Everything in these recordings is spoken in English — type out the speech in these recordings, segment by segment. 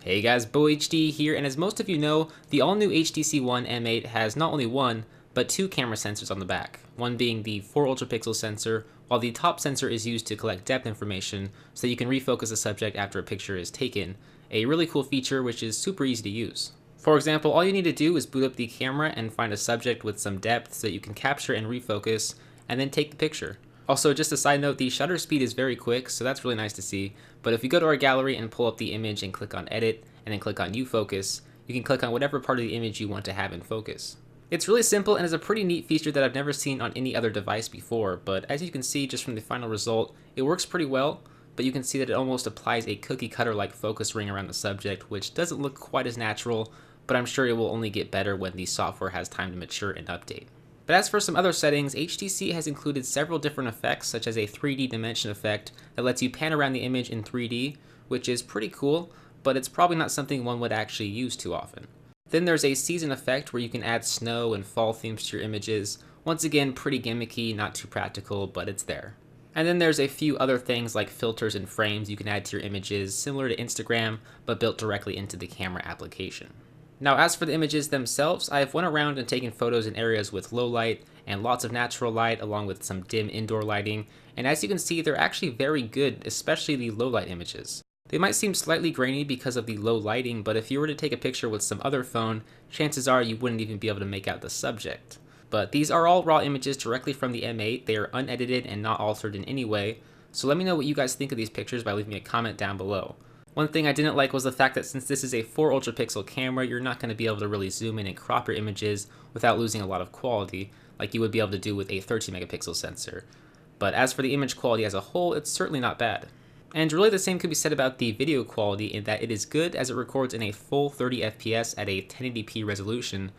Hey guys, BoHD here, and as most of you know, the all-new HTC One M8 has not only one, but two camera sensors on the back, one being the 4 ultrapixel sensor, while the top sensor is used to collect depth information so that you can refocus a subject after a picture is taken, a really cool feature which is super easy to use. For example, all you need to do is boot up the camera and find a subject with some depth so that you can capture and refocus, and then take the picture. Also, just a side note, the shutter speed is very quick, so that's really nice to see, but if you go to our gallery and pull up the image and click on Edit, and then click on View Focus, you can click on whatever part of the image you want to have in focus. It's really simple and is a pretty neat feature that I've never seen on any other device before, but as you can see just from the final result, it works pretty well, but you can see that it almost applies a cookie cutter like focus ring around the subject, which doesn't look quite as natural, but I'm sure it will only get better when the software has time to mature and update. But as for some other settings, HTC has included several different effects, such as a 3D dimension effect that lets you pan around the image in 3D, which is pretty cool, but it's probably not something one would actually use too often. Then there's a season effect where you can add snow and fall themes to your images. Once again, pretty gimmicky, not too practical, but it's there. And then there's a few other things like filters and frames you can add to your images, similar to Instagram, but built directly into the camera application. Now, as for the images themselves, I've went around and taken photos in areas with low light and lots of natural light along with some dim indoor lighting, and as you can see, they're actually very good, especially the low light images. They might seem slightly grainy because of the low lighting, but if you were to take a picture with some other phone, chances are you wouldn't even be able to make out the subject. But these are all raw images directly from the M8, they are unedited and not altered in any way, so let me know what you guys think of these pictures by leaving me a comment down below. One thing I didn't like was the fact that since this is a 4 ultrapixel camera, you're not going to be able to really zoom in and crop your images without losing a lot of quality, like you would be able to do with a 13 megapixel sensor. But as for the image quality as a whole, it's certainly not bad. And really the same could be said about the video quality in that it is good as it records in a full 30 FPS at a 1080p resolution,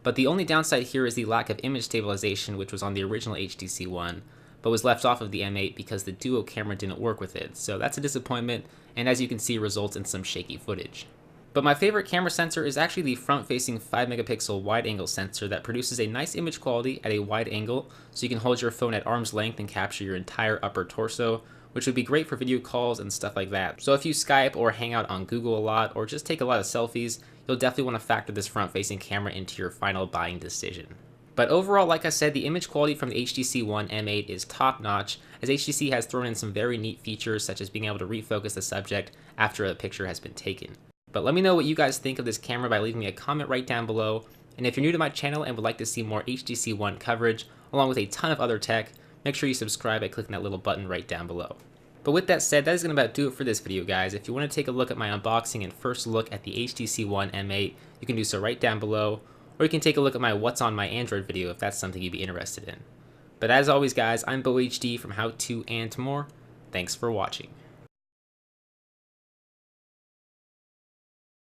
but the only downside here is the lack of image stabilization, which was on the original HTC One, but was left off of the M8 because the Duo camera didn't work with it, so that's a disappointment, and as you can see results in some shaky footage. But my favorite camera sensor is actually the front-facing 5 megapixel wide-angle sensor that produces a nice image quality at a wide angle, so you can hold your phone at arm's length and capture your entire upper torso, which would be great for video calls and stuff like that. So if you Skype or hang out on Google a lot, or just take a lot of selfies, you'll definitely want to factor this front-facing camera into your final buying decision. But overall, like I said, the image quality from the HTC One M8 is top-notch, as HTC has thrown in some very neat features such as being able to refocus the subject after a picture has been taken. But let me know what you guys think of this camera by leaving me a comment right down below, and if you're new to my channel and would like to see more HTC One coverage, along with a ton of other tech, make sure you subscribe by clicking that little button right down below. But with that said, that is going to about do it for this video, guys. If you want to take a look at my unboxing and first look at the HTC One M8, you can do so right down below, or you can take a look at my What's on my Android video if that's something you'd be interested in. But as always, guys, I'm BoHD from How To and More. Thanks for watching.